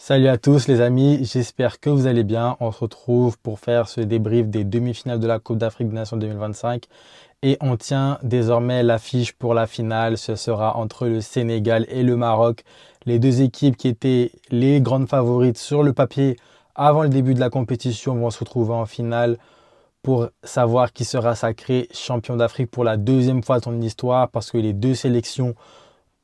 Salut à tous les amis, j'espère que vous allez bien. On se retrouve pour faire ce débrief des demi-finales de la Coupe d'Afrique des Nations 2025 et on tient désormais l'affiche pour la finale. Ce sera entre le Sénégal et le Maroc, les deux équipes qui étaient les grandes favorites sur le papier avant le début de la compétition vont se retrouver en finale pour savoir qui sera sacré champion d'Afrique pour la deuxième fois de son histoire parce que les deux sélections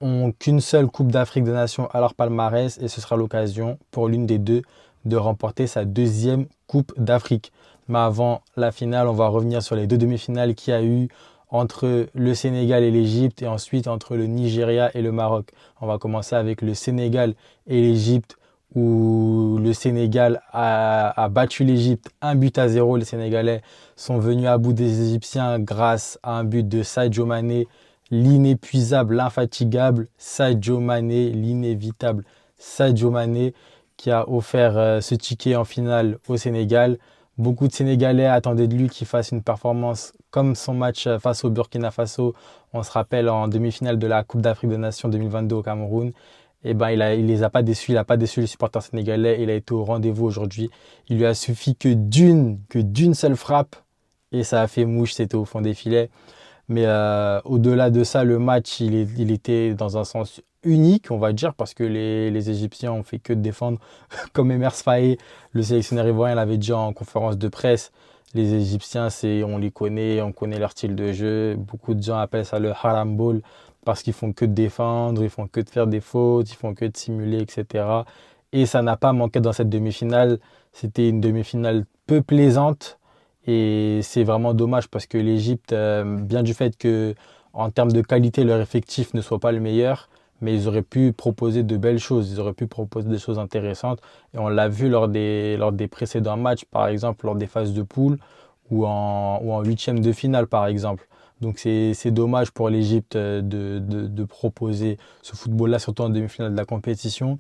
ont qu'une seule Coupe d'Afrique des Nations à leur palmarès et ce sera l'occasion pour l'une des deux de remporter sa deuxième Coupe d'Afrique. Mais avant la finale, on va revenir sur les deux demi-finales qu'il y a eu entre le Sénégal et l'Égypte et ensuite entre le Nigeria et le Maroc. On va commencer avec le Sénégal et l'Égypte où le Sénégal a battu l'Égypte 1-0. Les Sénégalais sont venus à bout des Égyptiens grâce à un but de Sadio Mané, l'inépuisable, l'infatigable Sadio Mané, l'inévitable Sadio Mané qui a offert ce ticket en finale au Sénégal. Beaucoup de Sénégalais attendaient de lui qu'il fasse une performance comme son match face au Burkina Faso. On se rappelle en demi-finale de la Coupe d'Afrique des Nations 2022 au Cameroun. Et ben, il les a pas déçus, il n'a pas déçu les supporters sénégalais. Il a été au rendez-vous aujourd'hui. Il lui a suffi que d'une seule frappe et ça a fait mouche, c'était au fond des filets. Mais au-delà de ça, le match, il était dans un sens unique, on va dire, parce que les Égyptiens ont fait que de défendre. Comme Emers Faé, le sélectionneur ivoirien, l'avait dit en conférence de presse, les Égyptiens, on les connaît, on connaît leur style de jeu. Beaucoup de gens appellent ça le haram ball parce qu'ils font que de défendre, ils font que de faire des fautes, ils font que de simuler, etc. Et ça n'a pas manqué dans cette demi-finale. C'était une demi-finale peu plaisante. Et c'est vraiment dommage parce que l'Égypte, bien du fait que en termes de qualité, leur effectif ne soit pas le meilleur, mais ils auraient pu proposer de belles choses, ils auraient pu proposer des choses intéressantes. Et on l'a vu lors des précédents matchs, par exemple lors des phases de poule ou en huitième de finale, par exemple. Donc c'est dommage pour l'Égypte de proposer ce football-là, surtout en demi-finale de la compétition.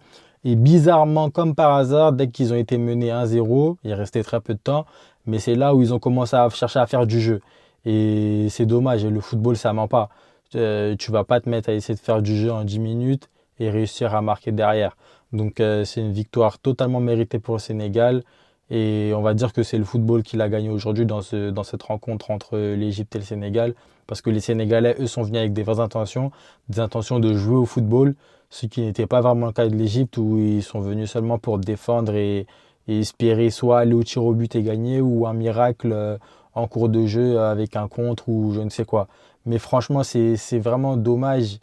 Et bizarrement, comme par hasard, dès qu'ils ont été menés 1-0, il restait très peu de temps, mais c'est là où ils ont commencé à chercher à faire du jeu. Et c'est dommage, et le football, ça ment pas. Tu vas pas te mettre à essayer de faire du jeu en 10 minutes et réussir à marquer derrière. Donc c'est une victoire totalement méritée pour le Sénégal. Et on va dire que c'est le football qui l'a gagné aujourd'hui dans cette rencontre entre l'Égypte et le Sénégal. Parce que les Sénégalais, eux, sont venus avec des intentions de jouer au football, ce qui n'était pas vraiment le cas de l'Égypte, où ils sont venus seulement pour défendre et espérer soit aller au tir au but et gagner, ou un miracle en cours de jeu avec un contre ou je ne sais quoi. Mais franchement, c'est vraiment dommage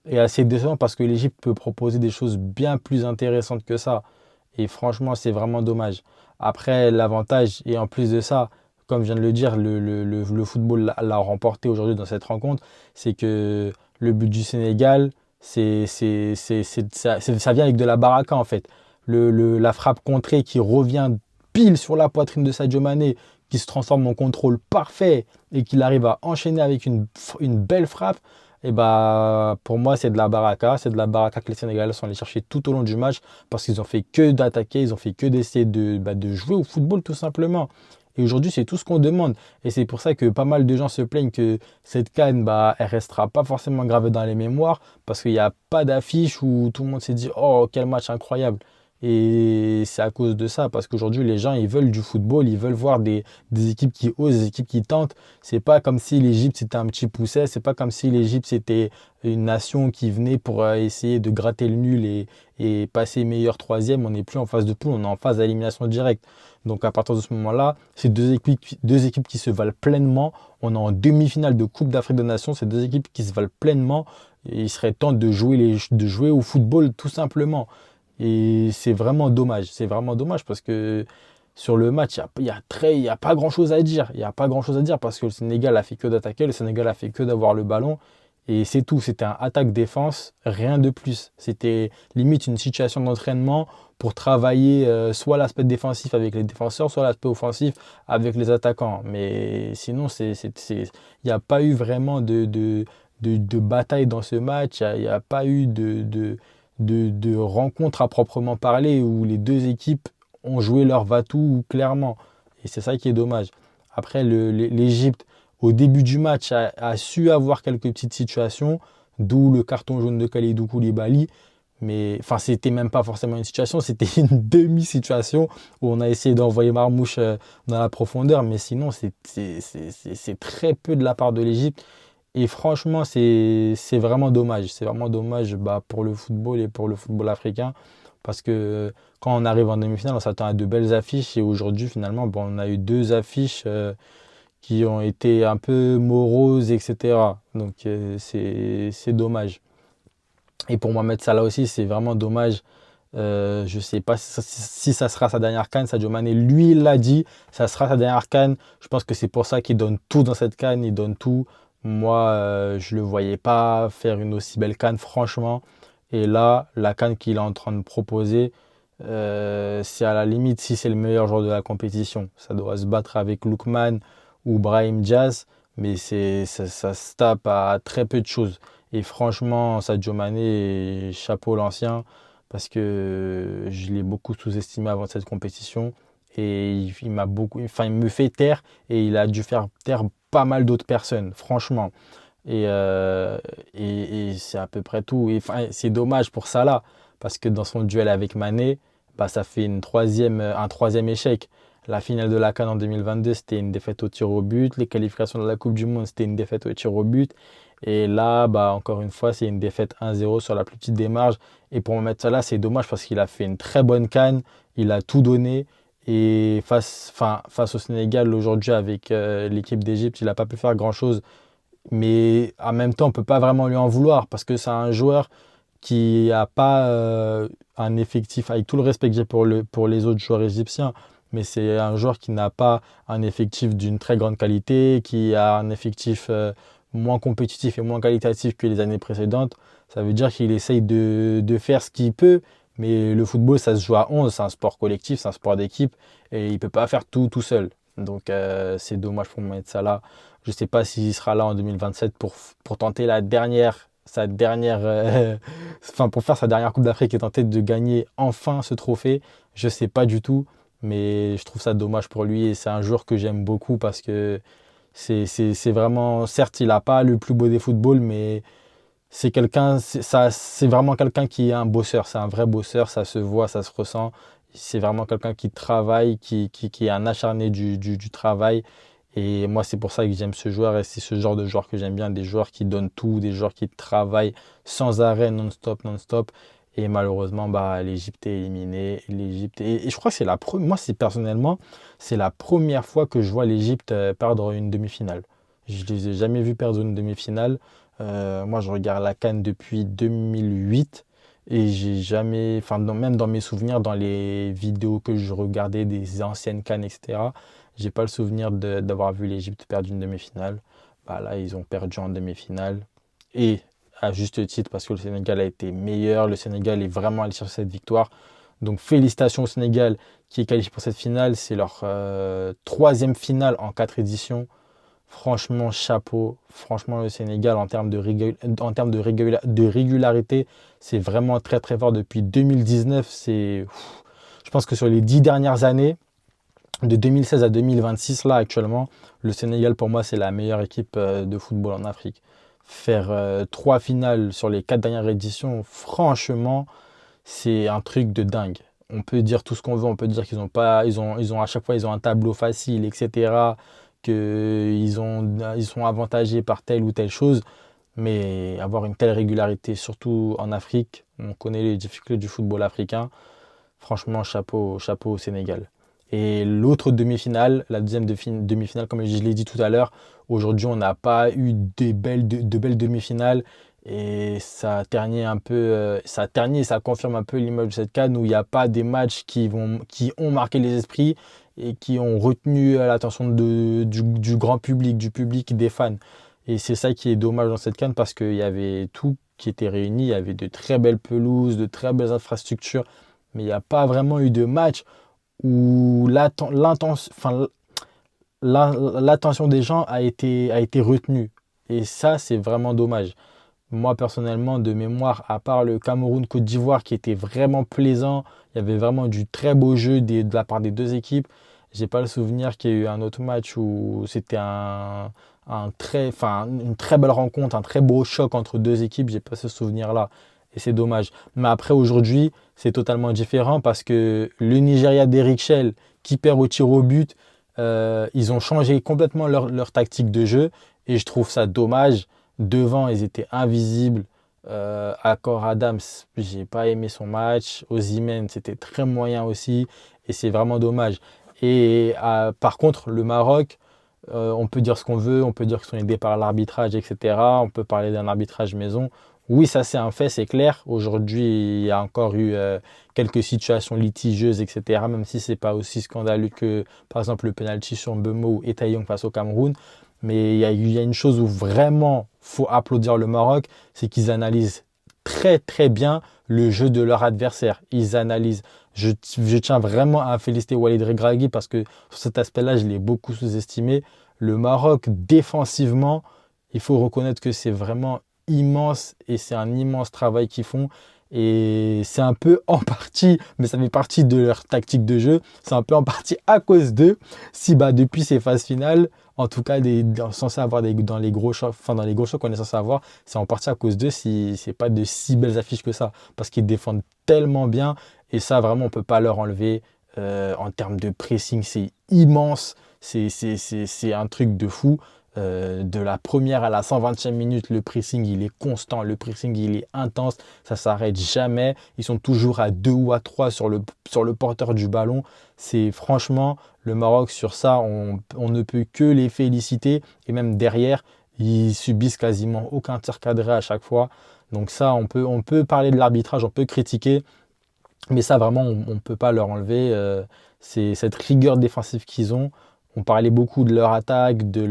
et assez décevant parce que l'Égypte peut proposer des choses bien plus intéressantes que ça. Et franchement, c'est vraiment dommage. Après, l'avantage, et en plus de ça, comme je viens de le dire, le football l'a remporté aujourd'hui dans cette rencontre, c'est que le but du Sénégal, ça vient avec de la baraka en fait. La frappe contrée qui revient pile sur la poitrine de Sadio Mané, qui se transforme en contrôle parfait et qu'il arrive à enchaîner avec une belle frappe, et bah, pour moi, c'est de la baraka. C'est de la baraka que les Sénégalais sont allés chercher tout au long du match parce qu'ils ont fait que d'attaquer, ils ont fait que d'essayer de jouer au football tout simplement. Et aujourd'hui, c'est tout ce qu'on demande. Et c'est pour ça que pas mal de gens se plaignent que cette CAN, bah, elle restera pas forcément gravée dans les mémoires parce qu'il n'y a pas d'affiche où tout le monde s'est dit, oh, quel match incroyable. Et c'est à cause de ça, parce qu'aujourd'hui, les gens, ils veulent du football, ils veulent voir des équipes qui osent, des équipes qui tentent. C'est pas comme si l'Égypte, c'était un petit pousset, c'est pas comme si l'Égypte, c'était une nation qui venait pour essayer de gratter le nul et passer meilleur troisième. On n'est plus en phase de poule, on est en phase d'élimination directe. Donc à partir de ce moment-là, c'est deux équipes qui se valent pleinement. On est en demi-finale de Coupe d'Afrique des Nations, c'est deux équipes qui se valent pleinement. Et il serait temps de jouer au football tout simplement. Et c'est vraiment dommage. C'est vraiment dommage parce que sur le match, il y a pas grand-chose à dire. Il n'y a pas grand-chose à dire parce que le Sénégal a fait que d'attaquer, le Sénégal a fait que d'avoir le ballon. Et c'est tout. C'était un attaque-défense, rien de plus. C'était limite une situation d'entraînement pour travailler soit l'aspect défensif avec les défenseurs, soit l'aspect offensif avec les attaquants. Mais sinon, il n'y a pas eu vraiment de bataille dans ce match. Il n'y a pas eu de rencontre à proprement parler où les deux équipes ont joué leur va-tout clairement. Et c'est ça qui est dommage. Après, l'Égypte, au début du match, a su avoir quelques petites situations, d'où le carton jaune de Kalidou Koulibaly. Mais enfin, c'était même pas forcément une situation, c'était une demi-situation où on a essayé d'envoyer Marmouche dans la profondeur. Mais sinon, c'est très peu de la part de l'Égypte. Et franchement, c'est vraiment dommage. C'est vraiment dommage bah, pour le football et pour le football africain. Parce que quand on arrive en demi-finale, on s'attend à de belles affiches. Et aujourd'hui, finalement, bon, on a eu deux affiches qui ont été un peu moroses, etc. Donc, c'est dommage. Et pour Mohamed Salah aussi, c'est vraiment dommage. Je ne sais pas si ça sera sa dernière CAN. Sadio Mané, lui, il l'a dit, ça sera sa dernière CAN. Je pense que c'est pour ça qu'il donne tout dans cette CAN. Il donne tout. Moi, je ne le voyais pas faire une aussi belle CAN, franchement. Et là, la CAN qu'il est en train de proposer, c'est à la limite si c'est le meilleur joueur de la compétition. Ça doit se battre avec Lookman ou Brahim Diaz, mais ça se tape à très peu de choses. Et franchement, Sadio Mané, chapeau l'ancien, parce que je l'ai beaucoup sous-estimé avant cette compétition. Et il m'a beaucoup, enfin, il me fait taire et il a dû faire taire pas mal d'autres personnes, franchement. Et, euh, et c'est à peu près tout. Et, enfin, c'est dommage pour Salah, parce que dans son duel avec Mané, bah, ça fait un troisième échec. La finale de la CAN en 2022, c'était une défaite au tir au but. Les qualifications de la Coupe du Monde, c'était une défaite au tir au but. Et là, bah, encore une fois, c'est une défaite 1-0 sur la plus petite des marges. Et pour Mohamed Salah, c'est dommage parce qu'il a fait une très bonne CAN. Il a tout donné. Et face au Sénégal, aujourd'hui, avec l'équipe d'Égypte, il n'a pas pu faire grand-chose. Mais en même temps, on ne peut pas vraiment lui en vouloir parce que c'est un joueur qui n'a pas un effectif, avec tout le respect que j'ai pour les autres joueurs égyptiens, mais c'est un joueur qui n'a pas un effectif d'une très grande qualité, qui a un effectif moins compétitif et moins qualitatif que les années précédentes. Ça veut dire qu'il essaye de faire ce qu'il peut, mais le football, ça se joue à 11, c'est un sport collectif, c'est un sport d'équipe, et il ne peut pas faire tout seul. Donc c'est dommage pour Mohamed Salah. Je ne sais pas s'il sera là en 2027 pour tenter sa dernière, enfin pour faire sa dernière Coupe d'Afrique et tenter de gagner enfin ce trophée. Je ne sais pas du tout, mais je trouve ça dommage pour lui et c'est un joueur que j'aime beaucoup parce que c'est vraiment, certes, il n'a pas le plus beau des footballs, mais c'est vraiment quelqu'un qui est un bosseur, c'est un vrai bosseur, ça se voit, ça se ressent. C'est vraiment quelqu'un qui travaille, qui est un acharné du travail. Et moi, c'est pour ça que j'aime ce joueur et c'est ce genre de joueur que j'aime bien, des joueurs qui donnent tout, des joueurs qui travaillent sans arrêt, non-stop, non-stop. Et malheureusement, bah, l'Égypte est éliminée. Et je crois que moi, c'est personnellement, c'est la première fois que je vois l'Égypte perdre une demi-finale. Je ne les ai jamais vus perdre une demi-finale. Moi, je regarde la CAN depuis 2008 et j'ai jamais, enfin, même dans mes souvenirs, dans les vidéos que je regardais des anciennes CAN, etc., j'ai pas le souvenir d'avoir vu l'Égypte perdre une demi-finale. Bah, là, ils ont perdu en demi-finale et à juste titre parce que le Sénégal a été meilleur. Le Sénégal est vraiment allé chercher cette victoire. Donc, félicitations au Sénégal qui est qualifié pour cette finale. C'est leur troisième finale en 4 éditions. Franchement, chapeau. Franchement, le Sénégal, en termes de régularité, c'est vraiment très très fort depuis 2019. Je pense que sur les 10 dernières années, de 2016 à 2026, là actuellement, le Sénégal, pour moi, c'est la meilleure équipe de football en Afrique. Faire 3 finales sur les 4 dernières éditions, franchement, c'est un truc de dingue. On peut dire tout ce qu'on veut, on peut dire qu'ils ont pas, ils ont à chaque fois ils ont un tableau facile, etc. Ils sont avantagés par telle ou telle chose, mais avoir une telle régularité, surtout en Afrique, on connaît les difficultés du football africain. Franchement, chapeau au Sénégal. Et l'autre demi-finale, la deuxième demi-finale, comme je l'ai dit tout à l'heure, aujourd'hui, on n'a pas eu de belles demi-finales. Et ça a terni un peu, ça a terni et ça confirme un peu l'image de cette CAN où il n'y a pas des matchs qui ont marqué les esprits et qui ont retenu l'attention du grand public, du public, des fans. Et c'est ça qui est dommage dans cette CAN parce qu'il y avait tout qui était réuni. Il y avait de très belles pelouses, de très belles infrastructures, mais il n'y a pas vraiment eu de match où l'attention des gens a été retenue. Et ça, c'est vraiment dommage. Moi, personnellement, de mémoire, à part le Cameroun-Côte d'Ivoire qui était vraiment plaisant, il y avait vraiment du très beau jeu de la part des deux équipes. J'ai pas le souvenir qu'il y ait eu un autre match où c'était une très belle rencontre, un très beau choc entre deux équipes. J'ai pas ce souvenir-là. et c'est dommage. Mais après, aujourd'hui, c'est totalement différent parce que le Nigeria d'Eric Chell qui perd au tir au but, ils ont changé complètement leur tactique de jeu et je trouve ça dommage. Devant, ils étaient invisibles. Accor Adams, j'ai pas aimé son match. Osimhen, c'était très moyen aussi et c'est vraiment dommage. Et par contre, le Maroc, on peut dire ce qu'on veut, on peut dire qu'ils sont aidés par l'arbitrage, etc. On peut parler d'un arbitrage maison. Oui, ça c'est un fait, c'est clair. Aujourd'hui, il y a encore eu quelques situations litigieuses, etc. Même si c'est pas aussi scandaleux que, par exemple, le penalty sur Mbeumo ou Etaillon face au Cameroun. Mais il y a une chose où vraiment faut applaudir le Maroc, c'est qu'ils analysent très très bien le jeu de leur adversaire. Ils analysent. Je tiens vraiment à féliciter Walid Regragui parce que sur cet aspect-là, je l'ai beaucoup sous-estimé. Le Maroc, défensivement, il faut reconnaître que c'est vraiment immense et c'est un immense travail qu'ils font. Et c'est un peu en partie, mais ça fait partie de leur tactique de jeu, c'est un peu en partie à cause d'eux. Si depuis ces phases finales, en tout cas censé avoir dans les gros chocs, enfin dans les gros chocs qu'on est censé avoir, c'est en partie à cause d'eux si c'est pas de si belles affiches que ça. Parce qu'ils défendent tellement bien et ça vraiment on peut pas leur enlever. En termes de pressing, c'est immense, c'est un truc de fou. De la première à la 120e minute, le pressing il est constant, le pressing il est intense, ça s'arrête jamais. Ils sont toujours à 2 ou à 3 sur le porteur du ballon. C'est franchement le Maroc sur ça, on ne peut que les féliciter. Et même derrière, ils subissent quasiment aucun tir cadré à chaque fois. Donc ça, on peut parler de l'arbitrage, on peut critiquer, mais ça vraiment, on ne peut pas leur enlever. C'est cette rigueur défensive qu'ils ont. On parlait beaucoup de leur attaque, de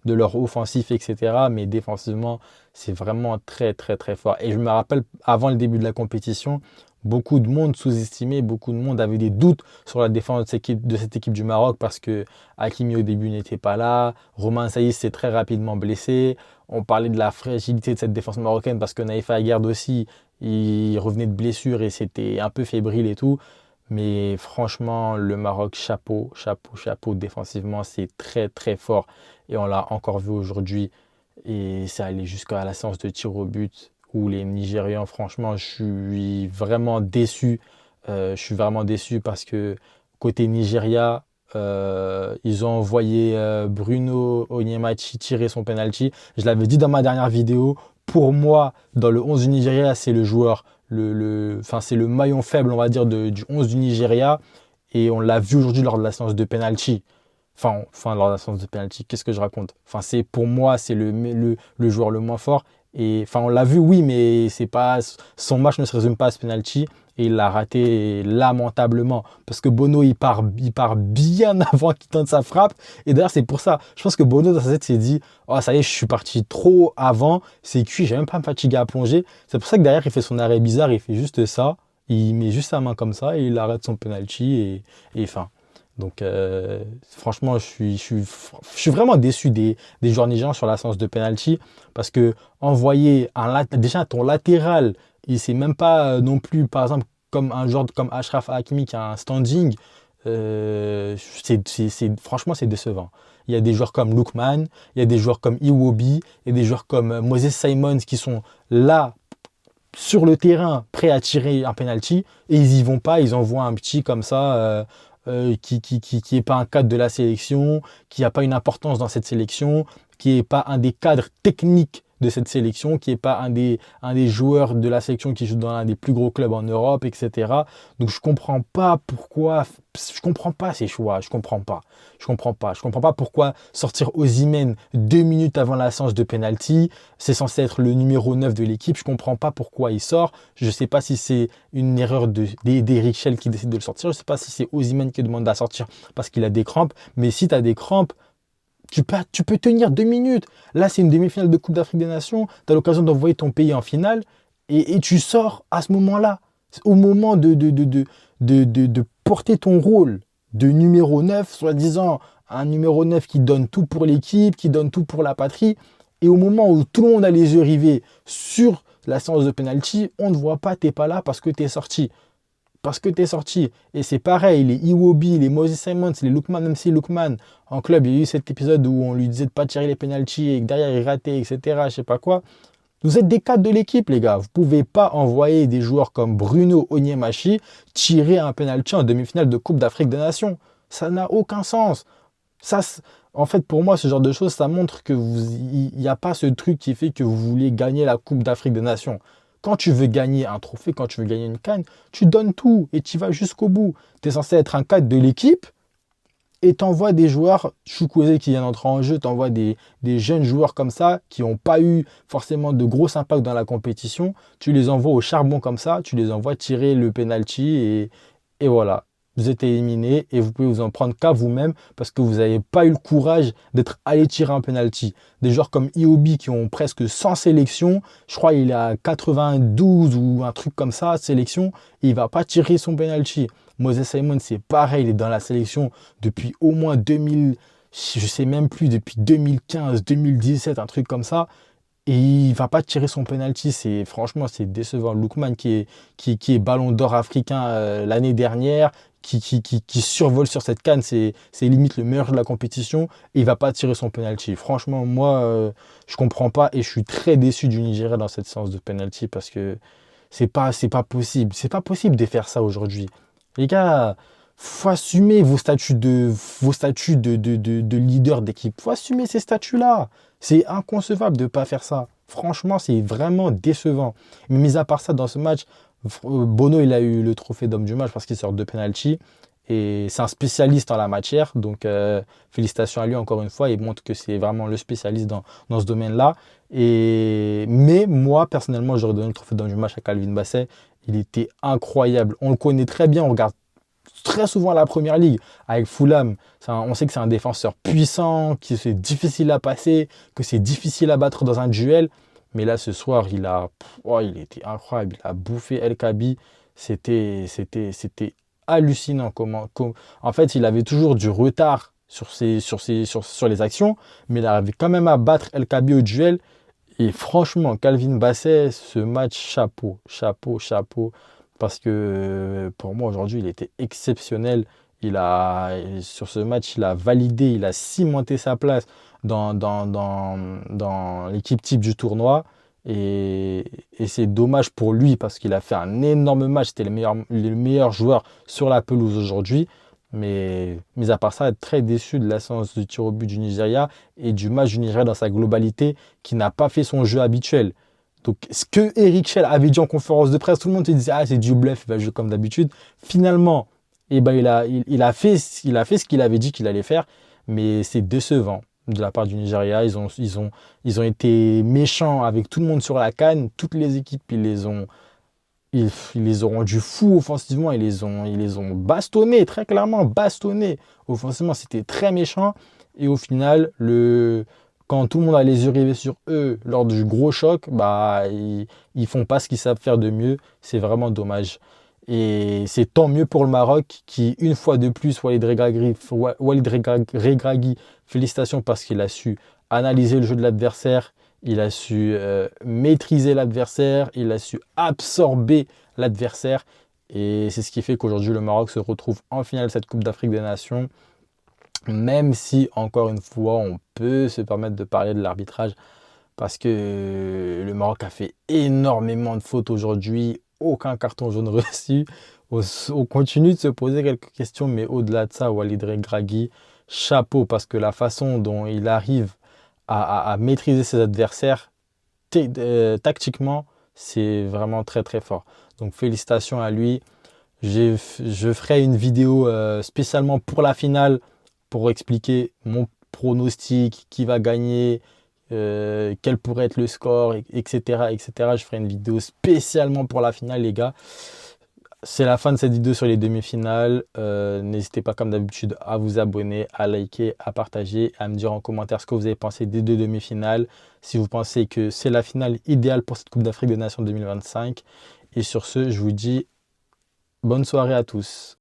leur offensif, etc. Mais défensivement, c'est vraiment très, très, très fort. Et je me rappelle, avant le début de la compétition, beaucoup de monde sous-estimait, beaucoup de monde avait des doutes sur la défense de cette équipe du Maroc parce que Hakimi au début n'était pas là. Romain Saïs s'est très rapidement blessé. On parlait de la fragilité de cette défense marocaine parce que Naïf Aguerd aussi, il revenait de blessure et c'était un peu fébrile et tout. Mais franchement, le Maroc, chapeau, chapeau, chapeau. Défensivement, c'est très, très fort. Et on l'a encore vu aujourd'hui. Et ça allait jusqu'à la séance de tir au but où les Nigérians, franchement, je suis vraiment déçu. Je suis vraiment déçu parce que côté Nigeria, ils ont envoyé Bruno Onyemachi tirer son penalty. Je l'avais dit dans ma dernière vidéo. Pour moi, dans le 11 du Nigeria, c'est le joueur, enfin, c'est le maillon faible, on va dire, du 11 du Nigeria. Et on l'a vu aujourd'hui lors de la séance de penalty. Lors de la séance de penalty, qu'est-ce que je raconte? Enfin, pour moi, c'est le joueur le moins fort. Et enfin, on l'a vu, oui, mais c'est pas, son match ne se résume pas à ce penalty. Et il l'a raté lamentablement. Parce que Bono, il part bien avant qu'il tente sa frappe. Et d'ailleurs, c'est pour ça. Je pense que Bono, dans sa tête, s'est dit: oh, ça y est, je suis parti trop avant. C'est cuit, j'ai même pas me fatiguer à plonger. C'est pour ça que derrière, il fait son arrêt bizarre. Il fait juste ça. Il met juste sa main comme ça et il arrête son penalty. Et fin. Donc, franchement, je suis vraiment déçu des joueurs nigérians sur la séance de penalty. Parce que envoyer déjà ton latéral, il sait même pas non plus, par exemple, comme un joueur comme Achraf Hakimi qui a un standing, franchement, c'est décevant. Il y a des joueurs comme Lookman, il y a des joueurs comme Iwobi, il y a des joueurs comme Moses Simons qui sont là sur le terrain, prêts à tirer un penalty, et ils y vont pas, ils envoient un petit comme ça. Qui est pas un cadre de la sélection, qui n'a pas une importance dans cette sélection, qui n'est pas un des cadres techniques de cette sélection, qui n'est pas un des joueurs de la sélection qui joue dans un des plus gros clubs en Europe, etc. Donc je comprends pas pourquoi, je comprends pas ces choix, je comprends pas pourquoi sortir Osimhen 2 minutes avant la séance de penalty, c'est censé être le numéro 9 de l'équipe, je comprends pas pourquoi il sort, je sais pas si c'est une erreur d'Eric Chell qui décide de le sortir, je sais pas si c'est Osimhen qui demande à sortir parce qu'il a des crampes, mais si tu as des crampes, tu peux tenir 2 minutes. Là, c'est une demi-finale de Coupe d'Afrique des Nations. Tu as l'occasion d'envoyer ton pays en finale et tu sors à ce moment-là. Au moment de porter ton rôle de numéro 9, soi-disant un numéro 9 qui donne tout pour l'équipe, qui donne tout pour la patrie. Et au moment où tout le monde a les yeux rivés sur la séance de penalty, on ne voit pas, tu n'es pas là parce que tu es sorti. Parce que tu es sorti. Et c'est pareil, les Iwobi, les Moses Simons, les Lookman, même si Lookman, en club, il y a eu cet épisode où on lui disait de ne pas tirer les penalties et que derrière il ratait, etc. Je sais pas quoi. Vous êtes des cadres de l'équipe, les gars. Vous ne pouvez pas envoyer des joueurs comme Bruno Onyemachi tirer un penalty en demi-finale de Coupe d'Afrique des Nations. Ça n'a aucun sens. Ça, en fait, pour moi, ce genre de choses, ça montre que il n'y a pas ce truc qui fait que vous voulez gagner la Coupe d'Afrique des Nations. Quand tu veux gagner un trophée, quand tu veux gagner une CAN, tu donnes tout et tu vas jusqu'au bout. Tu es censé être un cadre de l'équipe et t'envoies des joueurs, Chukwueze qui vient d'entrer en jeu, t'envoies des jeunes joueurs comme ça, qui n'ont pas eu forcément de gros impacts dans la compétition, tu les envoies au charbon comme ça, tu les envoies tirer le penalty et voilà. Vous êtes éliminé et vous pouvez vous en prendre qu'à vous-même parce que vous n'avez pas eu le courage d'être allé tirer un penalty. Des joueurs comme Iobi qui ont presque 100 sélections, je crois qu'il a 92 ou un truc comme ça, sélection, et il ne va pas tirer son penalty. Moses Simon, c'est pareil, il est dans la sélection depuis au moins 2000, je sais même plus, depuis 2015, 2017, un truc comme ça. Et il ne va pas tirer son penalty. Franchement, c'est décevant. Lookman qui est ballon d'or africain l'année dernière, qui survole sur cette CAN, c'est limite le meilleur de la compétition. Et il ne va pas tirer son penalty. Franchement, moi, je ne comprends pas et je suis très déçu du Nigeria dans cette séance de penalty parce que c'est pas possible. C'est pas possible de faire ça aujourd'hui. Les gars, faut assumer vos statuts de leader d'équipe. Faut assumer ces statuts-là. C'est inconcevable de ne pas faire ça. Franchement, c'est vraiment décevant. Mais mis à part ça, dans ce match, Bono, il a eu le trophée d'homme du match parce qu'il sort de penalty. Et c'est un spécialiste en la matière. Donc, félicitations à lui encore une fois. Il montre que c'est vraiment le spécialiste dans ce domaine-là. Mais moi, personnellement, j'aurais donné le trophée d'homme du match à Calvin Bassey. Il était incroyable. On le connaît très bien. On regarde très souvent la première ligue avec Fulham. On sait que c'est un défenseur puissant, que c'est difficile à passer, que c'est difficile à battre dans un duel. Mais là, ce soir, il était incroyable. Il a bouffé El Kabi. C'était hallucinant. En fait, il avait toujours du retard sur les actions, mais il arrivait quand même à battre El Kabi au duel. Et franchement, Calvin Bassey, ce match, chapeau, chapeau, chapeau. Parce que pour moi, aujourd'hui, il était exceptionnel. Sur ce match, il a validé, il a cimenté sa place dans l'équipe type du tournoi. Et c'est dommage pour lui parce qu'il a fait un énorme match. C'était le meilleur joueur sur la pelouse aujourd'hui. Mais mis à part ça, très déçu de la séance de tir au but du Nigeria et du match du Nigeria dans sa globalité qui n'a pas fait son jeu habituel. Donc, ce que Eric Schell avait dit en conférence de presse, tout le monde se disait, ah, c'est du bluff, il va jouer comme d'habitude. Finalement, eh ben, il a fait ce qu'il avait dit qu'il allait faire, mais c'est décevant de la part du Nigeria. Ils ont été méchants avec tout le monde sur la CAN. Toutes les équipes, ils les ont rendus fous offensivement. Ils les ont bastonnés, très clairement, bastonnés. Offensivement, c'était très méchant. Et au final, quand tout le monde a les yeux rivés sur eux lors du gros choc, bah, ils font pas ce qu'ils savent faire de mieux. C'est vraiment dommage. Et c'est tant mieux pour le Maroc qui, une fois de plus, Walid Regragui, félicitations parce qu'il a su analyser le jeu de l'adversaire, il a su maîtriser l'adversaire, il a su absorber l'adversaire. Et c'est ce qui fait qu'aujourd'hui, le Maroc se retrouve en finale de cette Coupe d'Afrique des Nations. Même si, encore une fois, on peut se permettre de parler de l'arbitrage parce que le Maroc a fait énormément de fautes aujourd'hui, aucun carton jaune reçu. On continue de se poser quelques questions, mais au-delà de ça, Walid Regragui, chapeau parce que la façon dont il arrive à maîtriser ses adversaires tactiquement, c'est vraiment très très fort. Donc félicitations à lui. Je ferai une vidéo spécialement pour la finale pour expliquer mon pronostic, qui va gagner, quel pourrait être le score, etc., etc. Je ferai une vidéo spécialement pour la finale, les gars. C'est la fin de cette vidéo sur les demi-finales. N'hésitez pas, comme d'habitude, à vous abonner, à liker, à partager, à me dire en commentaire ce que vous avez pensé des deux demi-finales. Si vous pensez que c'est la finale idéale pour cette Coupe d'Afrique des Nations 2025. Et sur ce, je vous dis bonne soirée à tous.